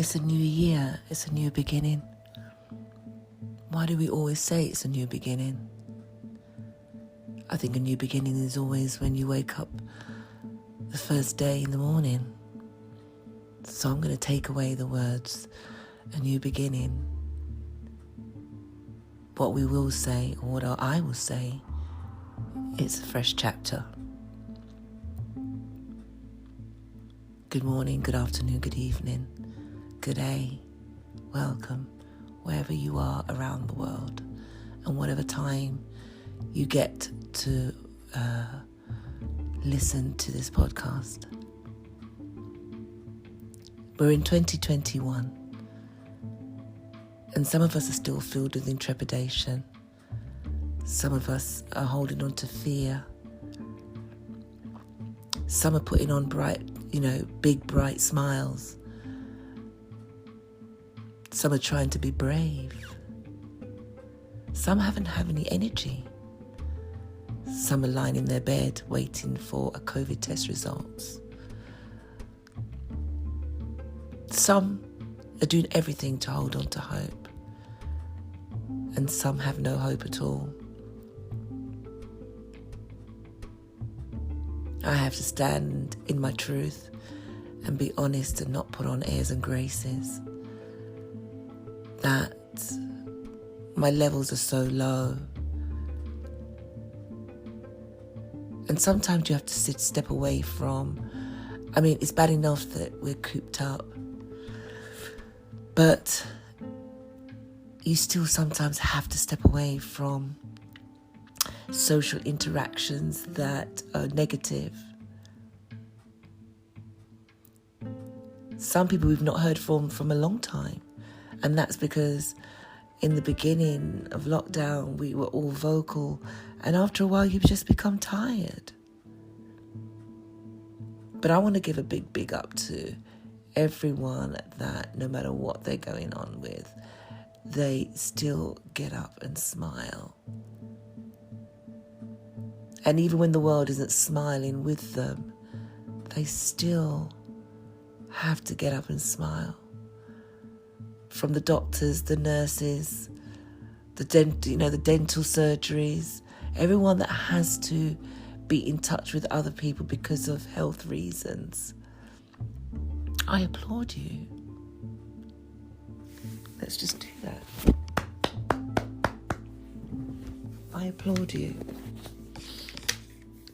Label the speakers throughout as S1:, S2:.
S1: It's a new year, it's a new beginning. Why do we always say it's a new beginning? I think a new beginning is always when you wake up the first day in the morning. So I'm going to take away the words, a new beginning. What we will say, or what I will say, it's a fresh chapter. Good morning, good afternoon, good evening, good day, welcome, wherever you are around the world, and whatever time you get to listen to this podcast. We're in 2021, and some of us are still filled with intrepidation. Some of us are holding on to fear. Some are putting on big bright smiles. Some are trying to be brave. Some haven't had any energy. Some are lying in their bed waiting for a COVID test results. Some are doing everything to hold on to hope. And some have no hope at all. I have to stand in my truth and be honest and not put on airs and graces. That my levels are so low. And sometimes you have to step away from, it's bad enough that we're cooped up. But you still sometimes have to step away from social interactions that are negative. Some people we've not heard from a long time. And that's because in the beginning of lockdown, we were all vocal. And after a while, you just become tired. But I want to give a big up to everyone that no matter what they're going on with, they still get up and smile. And even when the world isn't smiling with them, they still have to get up and smile. From the doctors, the nurses, the dental surgeries, everyone that has to be in touch with other people because of health reasons. I applaud you. Let's just do that. I applaud you.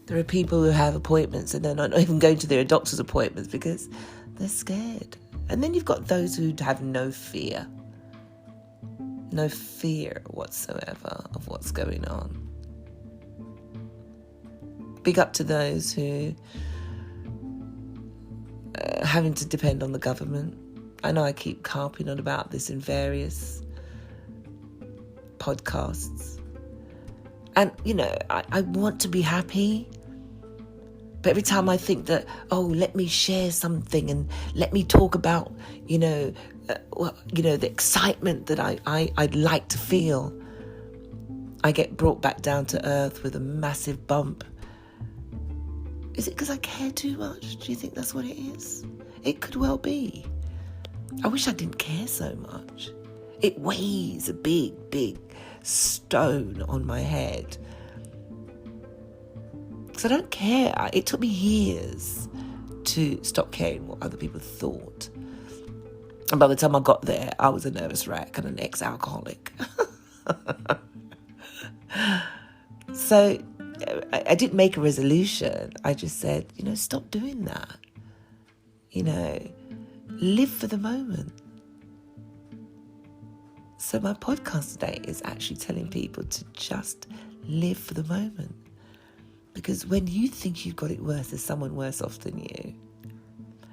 S1: There are people who have appointments and they're not even going to their doctor's appointments because they're scared. And then you've got those who have no fear whatsoever of what's going on. Big up to those who are having to depend on the government. I know I keep harping on about this in various podcasts. And, I want to be happy. But every time I think that, let me share something and let me talk about, the excitement that I'd like to feel, I get brought back down to earth with a massive bump. Is it because I care too much? Do you think that's what it is? It could well be. I wish I didn't care so much. It weighs a big stone on my head. Because I don't care. It took me years to stop caring what other people thought. And by the time I got there, I was a nervous wreck and an ex-alcoholic. So I didn't make a resolution. I just said, stop doing that. Live for the moment. So my podcast today is actually telling people to just live for the moment. Because when you think you've got it worse, there's someone worse off than you.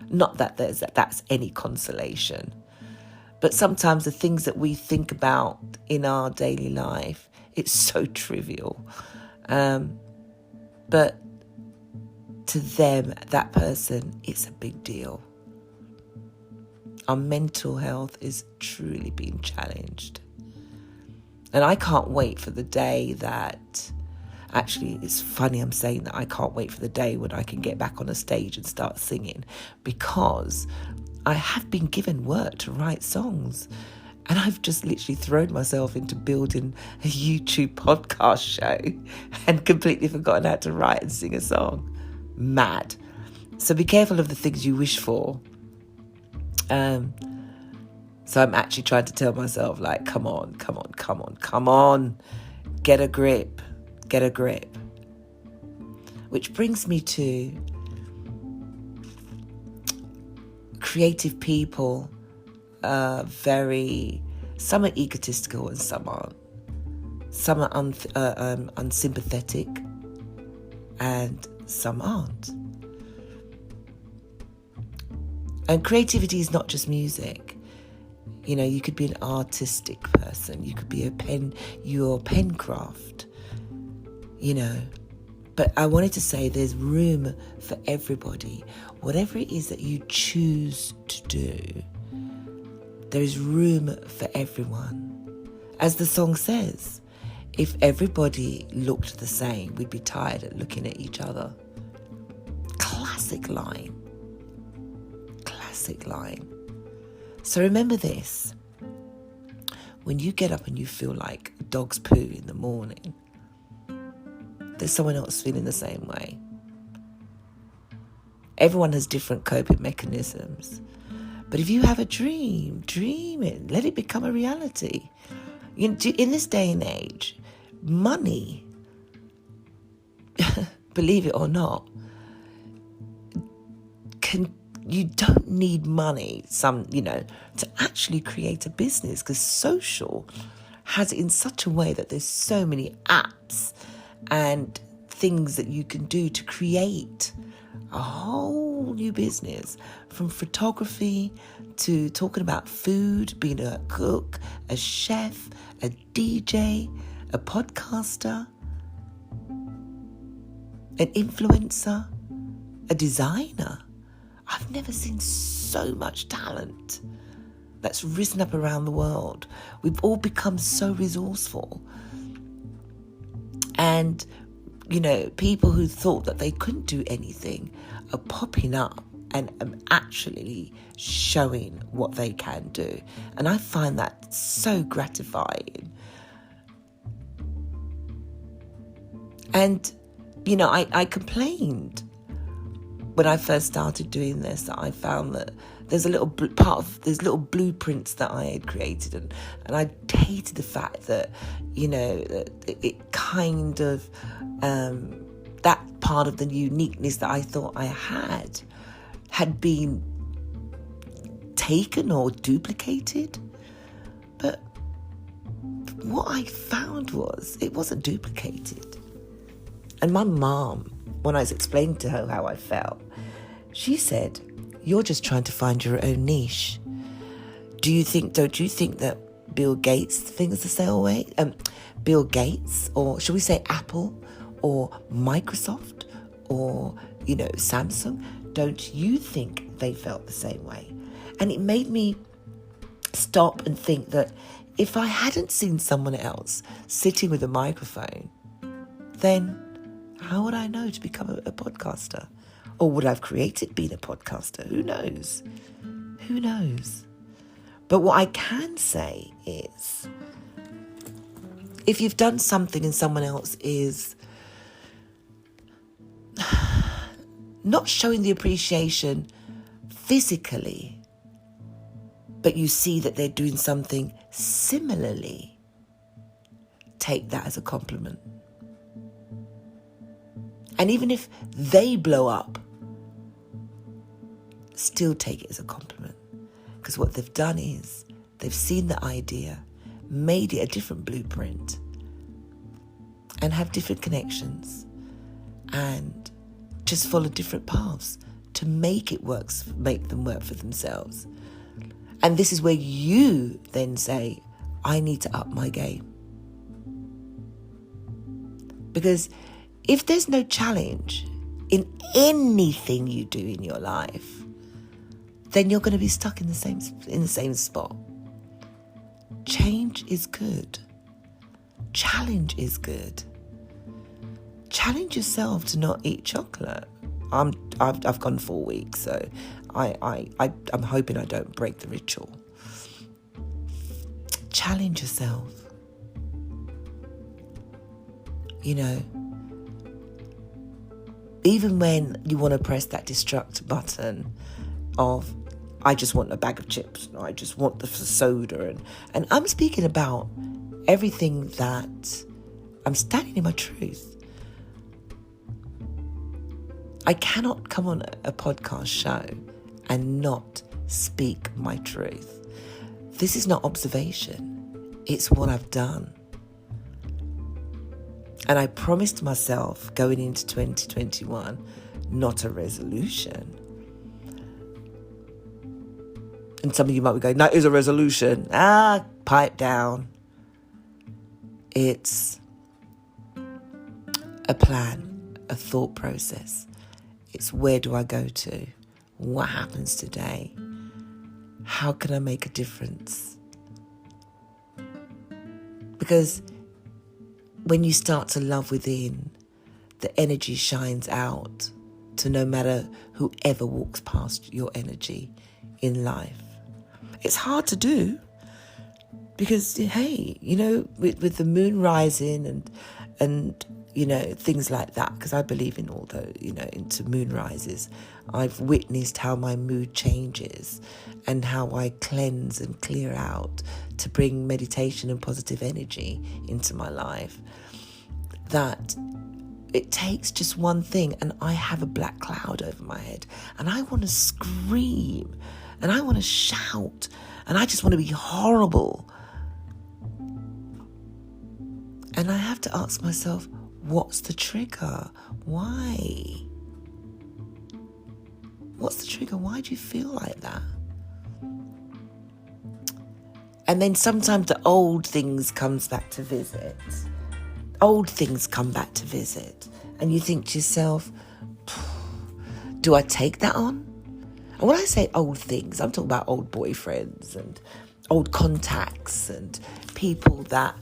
S1: Not that that's any consolation. But sometimes the things that we think about in our daily life, it's so trivial. But to them, that person, it's a big deal. Our mental health is truly being challenged. And I can't wait for the day that... Actually, it's funny I'm saying that. I can't wait for the day when I can get back on a stage and start singing, because I have been given work to write songs. And I've just literally thrown myself into building a YouTube podcast show and completely forgotten how to write and sing a song. Mad. So be careful of the things you wish for. So I'm actually trying to tell myself, like, come on. Get a grip. Which brings me to creative people. Some are egotistical and some aren't. Some are unsympathetic and some aren't. And creativity is not just music. You know, you could be an artistic person. You could be your pen craft, you know. But I wanted to say there's room for everybody. Whatever it is that you choose to do, there is room for everyone. As the song says, if everybody looked the same, we'd be tired of looking at each other. Classic line. So remember this. When you get up and you feel like dog's poo in the morning, there's someone else feeling the same way. Everyone has different coping mechanisms. But if you have a dream it. Let it become a reality. In this day and age, money, believe it or not, you don't need money, to actually create a business, because social has it in such a way that there's so many apps and things that you can do to create a whole new business, from photography to talking about food, being a cook, a chef, a DJ, a podcaster, an influencer, a designer. I've never seen so much talent that's risen up around the world. We've all become so resourceful. And, people who thought that they couldn't do anything are popping up and actually showing what they can do. And I find that so gratifying. And, I complained when I first started doing this, that I found that there's little blueprints that I had created, and I hated the fact that, that it kind of, that part of the uniqueness that I thought I had been taken or duplicated. But what I found was it wasn't duplicated. And my mom, when I was explaining to her how I felt, she said, "You're just trying to find your own niche. Don't you think that Bill Gates thinks the same way? Bill Gates, or should we say Apple, or Microsoft, or, Samsung, don't you think they felt the same way?" And it made me stop and think that if I hadn't seen someone else sitting with a microphone, then how would I know to become a podcaster? Or would I have created being a podcaster? Who knows? But what I can say is, if you've done something and someone else is not showing the appreciation physically, but you see that they're doing something similarly, take that as a compliment. And even if they blow up, still take it as a compliment. Because what they've done is they've seen the idea, made it a different blueprint, and have different connections, and just follow different paths to make them work for themselves. And this is where you then say, I need to up my game. Because if there's no challenge in anything you do in your life, then you're going to be stuck in the same spot. Change is good. Challenge is good. Challenge yourself to not eat chocolate. I've gone 4 weeks, so I'm hoping I don't break the ritual. Challenge yourself. You know, even when you want to press that destruct button of, I just want a bag of chips, or I just want the soda, and I'm speaking about everything that I'm standing in my truth. I cannot come on a podcast show and not speak my truth. This is not observation. It's what I've done. And I promised myself going into 2021, not a resolution. And some of you might be going, that is a resolution. Pipe down. It's a plan, a thought process. It's where do I go to? What happens today? How can I make a difference? Because when you start to love within, the energy shines out to no matter whoever walks past your energy in life. It's hard to do because, hey, you know, with the moon rising and you know, things like that, because I believe in all the, you know, into moon rises. I've witnessed how my mood changes and how I cleanse and clear out to bring meditation and positive energy into my life. That it takes just one thing, and I have a black cloud over my head, and I want to scream, and I want to shout, and I just want to be horrible. And I have to ask myself, what's the trigger? Why? What's the trigger? Why do you feel like that? And then sometimes the old things comes back to visit. Old things come back to visit. And you think to yourself, do I take that on? And when I say old things, I'm talking about old boyfriends and old contacts and people that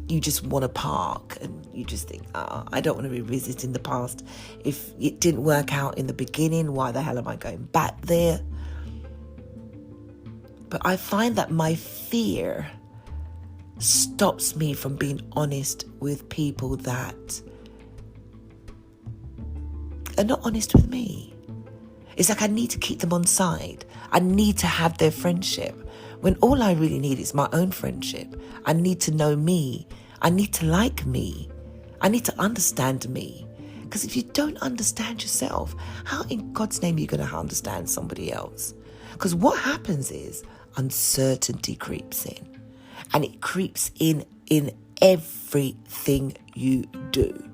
S1: you just want to park, and you just think, I don't want to be revisiting the past. If it didn't work out in the beginning, why the hell am I going back there? But I find that my fear stops me from being honest with people that are not honest with me. It's like I need to keep them on side. I need to have their friendship, when all I really need is my own friendship. I need to know me. I need to like me. I need to understand me. Because if you don't understand yourself, how in God's name are you going to understand somebody else? Because what happens is uncertainty creeps in. And it creeps in everything you do.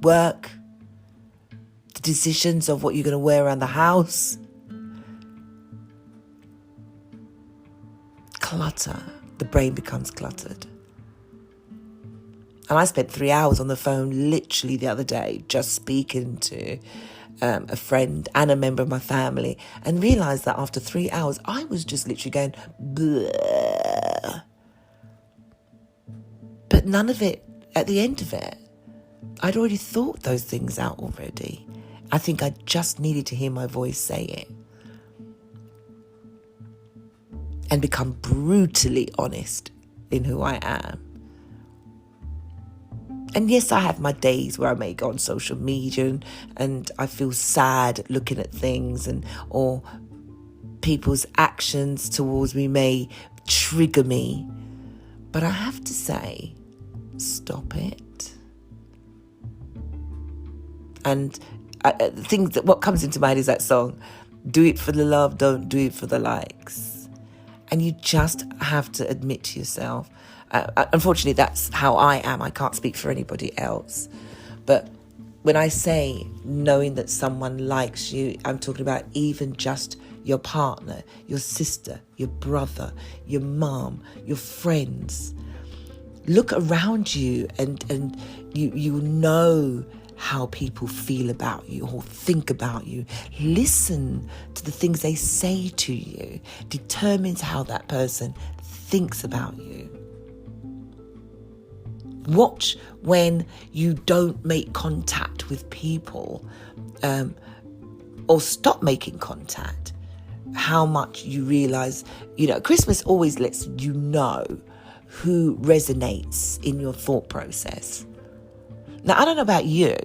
S1: Work, the decisions of what you're going to wear around the house, clutter. The brain becomes cluttered. And I spent 3 hours on the phone literally the other day just speaking to a friend and a member of my family, and realised that after 3 hours I was just literally going bleh. But none of it, at the end of it, I'd already thought those things out already. I think I just needed to hear my voice say it. And become brutally honest in who I am. And yes, I have my days where I may go on social media and I feel sad looking at things, or people's actions towards me may trigger me. But I have to say, stop it. And what comes into mind is that song, do it for the love, don't do it for the likes. And you just have to admit to yourself, unfortunately, that's how I am. I can't speak for anybody else. But when I say knowing that someone likes you, I'm talking about even just your partner, your sister, your brother, your mom, your friends. Look around you and you know how people feel about you or think about you. Listen to the things they say to you. Determines how that person thinks about you. Watch when you don't make contact with people or stop making contact, how much you realize, Christmas always lets you know who resonates in your thought process. Now, I don't know about you.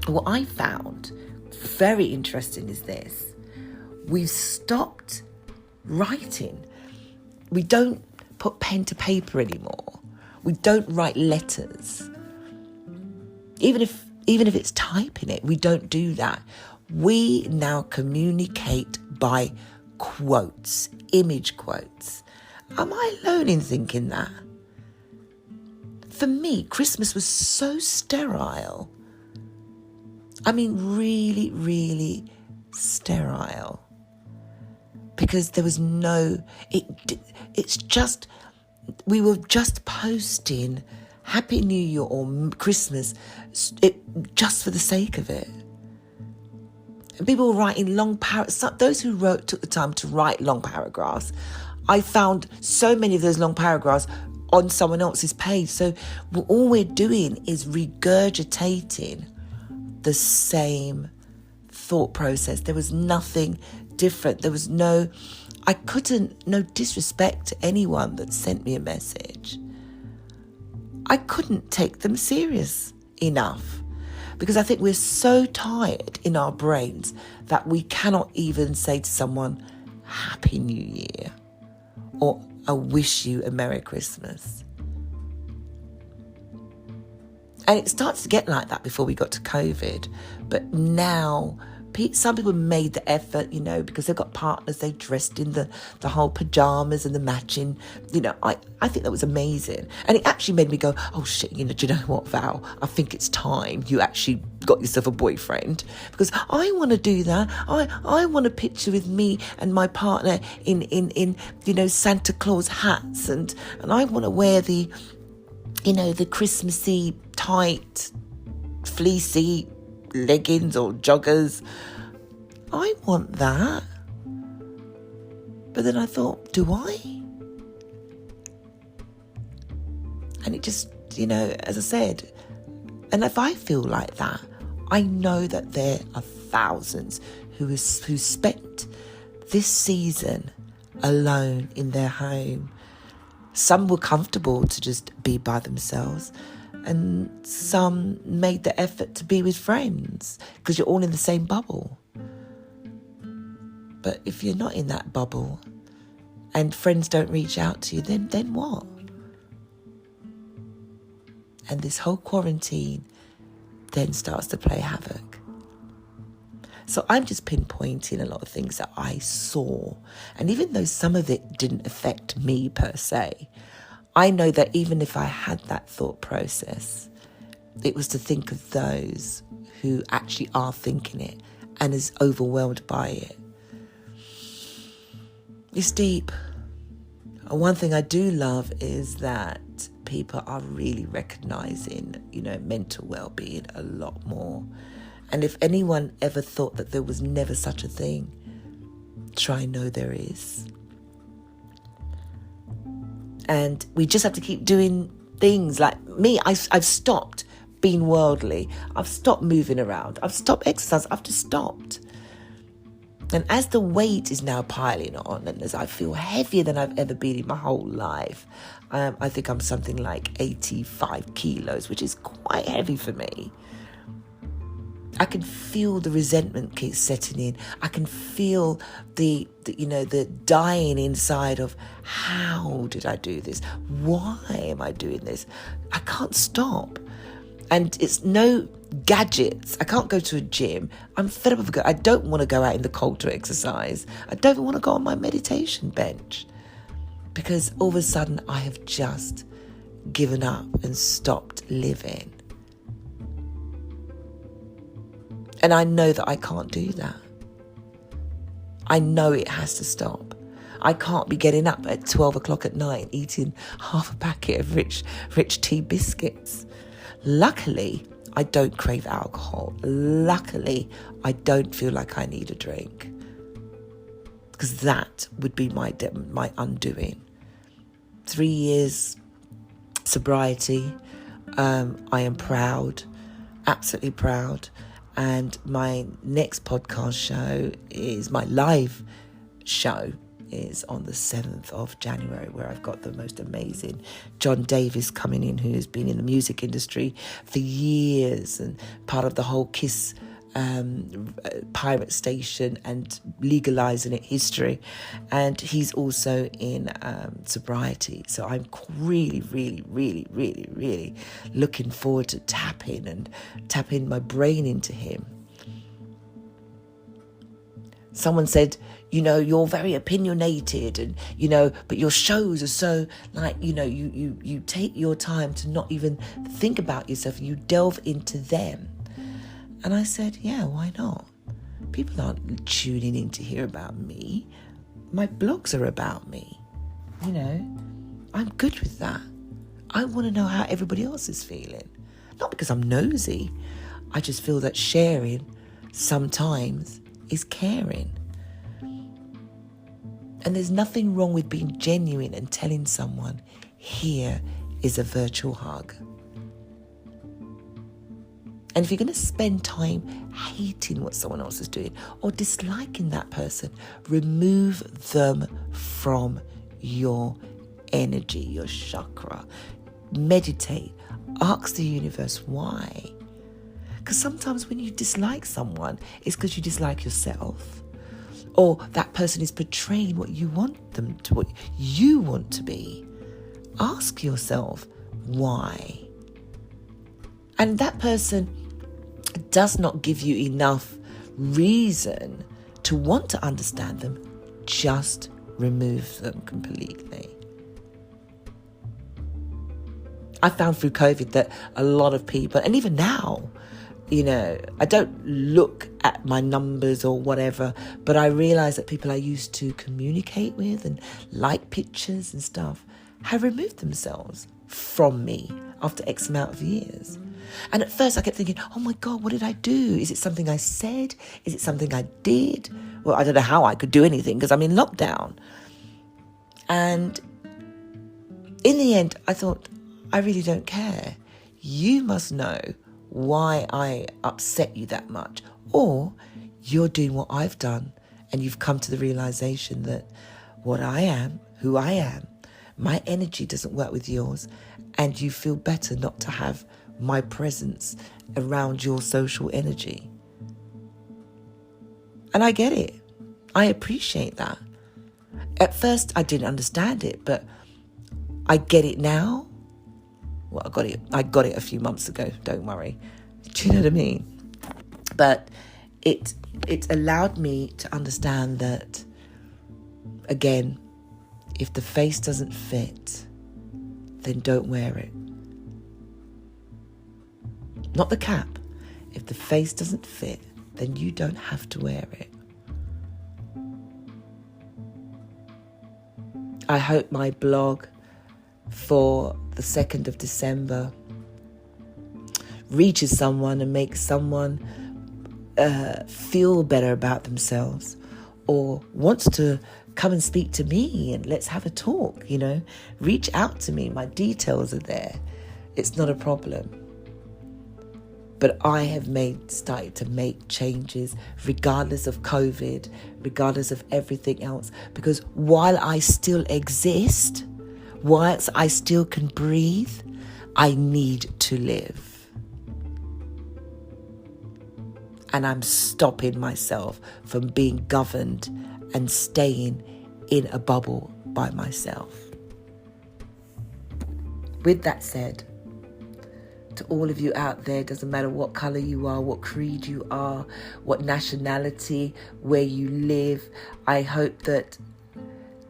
S1: What I found very interesting is this. We've stopped writing. We don't put pen to paper anymore. We don't write letters. Even if it's typing it, we don't do that. We now communicate by quotes, image quotes. Am I alone in thinking that? For me, Christmas was so sterile. I mean, really, really sterile. Because there was we were just posting Happy New Year or Christmas just for the sake of it. And people were writing long paragraphs. Those who took the time to write long paragraphs, I found so many of those long paragraphs on someone else's page. So all we're doing is regurgitating the same thought process. There was nothing different. There was no disrespect to anyone that sent me a message. I couldn't take them serious enough because I think we're so tired in our brains that we cannot even say to someone, Happy New Year, or I wish you a Merry Christmas. And it started to get like that before we got to COVID. But now, some people made the effort, because they've got partners, they dressed in the whole pajamas and the matching. I think that was amazing. And it actually made me go, oh shit, do you know what, Val? I think it's time you actually got yourself a boyfriend. Because I want to do that. I want a picture with me and my partner in Santa Claus hats. And I want to wear the Christmassy, tight, fleecy leggings or joggers. I want that. But then I thought, do I? And it just, as I said, and if I feel like that, I know that there are thousands who spent this season alone in their home. Some were comfortable to just be by themselves, and some made the effort to be with friends because you're all in the same bubble. But if you're not in that bubble and friends don't reach out to you, then what? And this whole quarantine then starts to play havoc. So I'm just pinpointing a lot of things that I saw. And even though some of it didn't affect me per se, I know that even if I had that thought process, it was to think of those who actually are thinking it and is overwhelmed by it. It's deep. And one thing I do love is that people are really recognising, mental well-being a lot more. And if anyone ever thought that there was never such a thing, try and know there is. And we just have to keep doing things. Like me, I've stopped being worldly. I've stopped moving around. I've stopped exercise. I've just stopped. And as the weight is now piling on, and as I feel heavier than I've ever been in my whole life, I think I'm something like 85 kilos, which is quite heavy for me. I can feel the resentment keep setting in. I can feel the dying inside of, how did I do this? Why am I doing this? I can't stop. And it's no gadgets. I can't go to a gym. I'm fed up of it. I don't want to go out in the cold to exercise. I don't even want to go on my meditation bench. Because all of a sudden I have just given up and stopped living. And I know that I can't do that. I know it has to stop. I can't be getting up at 12 o'clock at night eating half a packet of rich tea biscuits. Luckily, I don't crave alcohol. Luckily, I don't feel like I need a drink. Because that would be my undoing. 3 years sobriety. I am proud, absolutely proud. And my next podcast show is my live show is on the 7th of January, where I've got the most amazing John Davis coming in, who has been in the music industry for years and part of the whole Kiss pirate station and legalizing it history. And he's also in sobriety. So I'm really, really, really, really, really looking forward to tapping my brain into him. Someone said, you're very opinionated and, but your shows are so like, you take your time to not even think about yourself. You delve into them. And I said, yeah, why not? People aren't tuning in to hear about me. My blogs are about me. I'm good with that. I want to know how everybody else is feeling. Not because I'm nosy. I just feel that sharing sometimes is caring. And there's nothing wrong with being genuine and telling someone, here is a virtual hug. And if you're going to spend time hating what someone else is doing or disliking that person, remove them from your energy, your chakra. Meditate. Ask the universe why. Because sometimes when you dislike someone, it's because you dislike yourself. Or that person is portraying what you want them to, what you want to be. Ask yourself why. And that person does not give you enough reason to want to understand them. Just remove them completely. I found through COVID that a lot of people, and even now, I don't look at my numbers or whatever, but I realize that people I used to communicate with and like pictures and stuff have removed themselves from me after X amount of years. And at first I kept thinking, oh my God, what did I do? Is it something I said? Is it something I did? Well, I don't know how I could do anything because I'm in lockdown. And in the end, I thought, I really don't care. You must know why I upset you that much. Or you're doing what I've done and you've come to the realization that what I am, who I am, my energy doesn't work with yours, and you feel better not to have my presence around your social energy. And I get it. I appreciate that. At first, I didn't understand it, but I get it now. Well, I got it a few months ago, don't worry. Do you know what I mean? But it allowed me to understand that, again, if the face doesn't fit, then don't wear it. Not the cap. If the face doesn't fit, then you don't have to wear it. I hope my blog for the 2nd of December reaches someone and makes someone feel better about themselves, or wants to come and speak to me and let's have a talk, reach out to me. My details are there. It's not a problem. But I have started to make changes regardless of COVID, regardless of everything else. Because while I still exist, whilst I still can breathe, I need to live. And I'm stopping myself from being governed and staying in a bubble by myself. With that said, to all of you out there, doesn't matter what color you are, what creed you are, what nationality, where you live, I hope that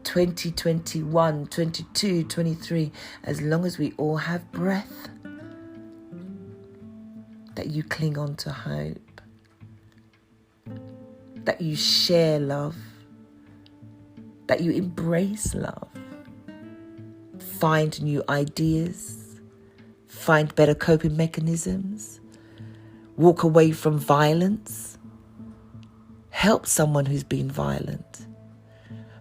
S1: 2021, 22, 23, as long as we all have breath, that you cling on to hope, that you share love, that you embrace love, find new ideas, find better coping mechanisms, walk away from violence, help someone who's been violent.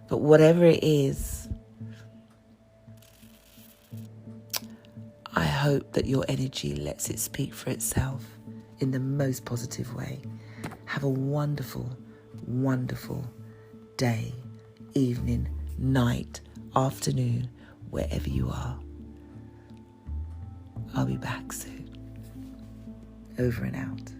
S1: But whatever it is, I hope that your energy lets it speak for itself. in the most positive way. Have a wonderful, wonderful day, evening, night, afternoon, wherever you are. I'll be back soon. Over and out.